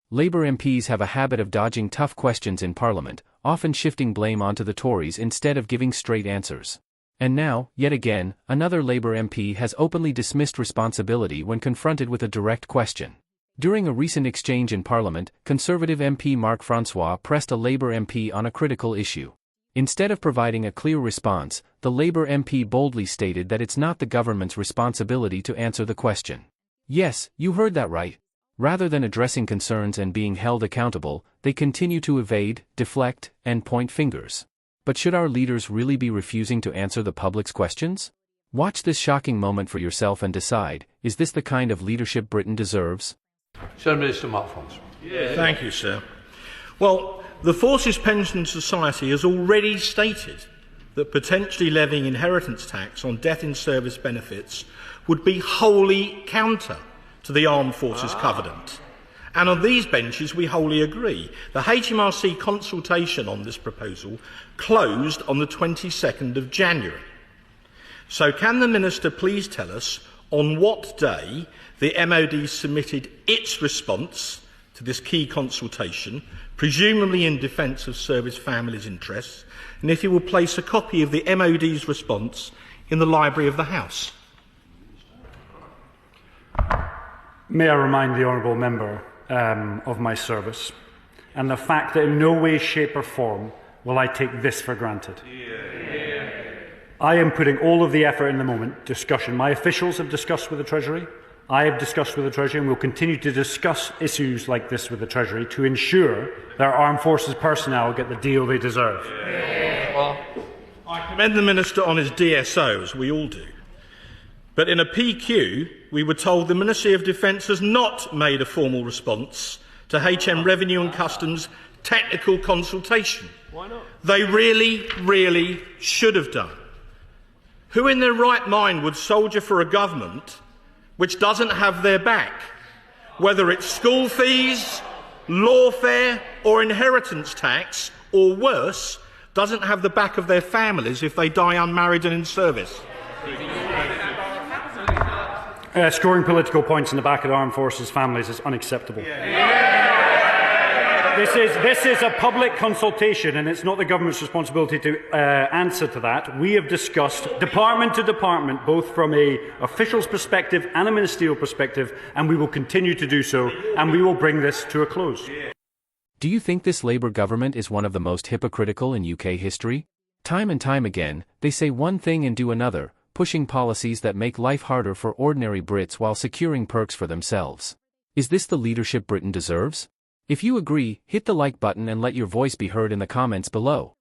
Labour MPs have a habit of dodging tough questions in Parliament, often shifting blame onto the Tories instead of giving straight answers. And now, yet again, another Labour MP has openly dismissed responsibility when confronted with a direct question. During a recent exchange in Parliament, Conservative MP Mark Francois pressed a Labour MP on a critical issue. Instead of providing a clear response, the Labour MP boldly stated that it's not the government's responsibility to answer the question. Yes, you heard that right. Rather than addressing concerns and being held accountable, they continue to evade, deflect, and point fingers. But should our leaders really be refusing to answer the public's questions? Watch this shocking moment for yourself and decide, is this the kind of leadership Britain deserves? Sir Minister Mark Francois. Thank you, sir. Well, the Forces Pension Society has already stated that potentially levying inheritance tax on death in service benefits would be wholly counter to the Armed Forces Covenant. And on these benches we wholly agree. The HMRC consultation on this proposal closed on the 22nd of January. So can the Minister please tell us on what day the MOD submitted its response to this key consultation, presumably in defence of service families' interests, and if he will place a copy of the MOD's response in the library of the House? May I remind the honourable member of my service and the fact that in no way, shape or form will I take this for granted. I am putting all of the effort in the moment, discussion. My officials have discussed with the Treasury, I have discussed with the Treasury, and will continue to discuss issues like this with the Treasury to ensure that our armed forces personnel get the deal they deserve. Well, I commend the Minister on his DSO, as we all do. But in a PQ, we were told the Ministry of Defence has not made a formal response to HM Revenue and Customs' technical consultation. Why not? They really should have done. Who in their right mind would soldier for a government which doesn't have their back, whether it's school fees, lawfare or inheritance tax, or worse, doesn't have the back of their families if they die unmarried and in service? Scoring political points in the back of the armed forces families is unacceptable. This is a public consultation, and it's not the government's responsibility to answer to that. We have discussed department to department, both from an official's perspective and a ministerial perspective, and we will continue to do so, and we will bring this to a close. Do you think this Labour government is one of the most hypocritical in UK history? Time and time again, they say one thing and do another, pushing policies that make life harder for ordinary Brits while securing perks for themselves. Is this the leadership Britain deserves? If you agree, hit the like button and let your voice be heard in the comments below.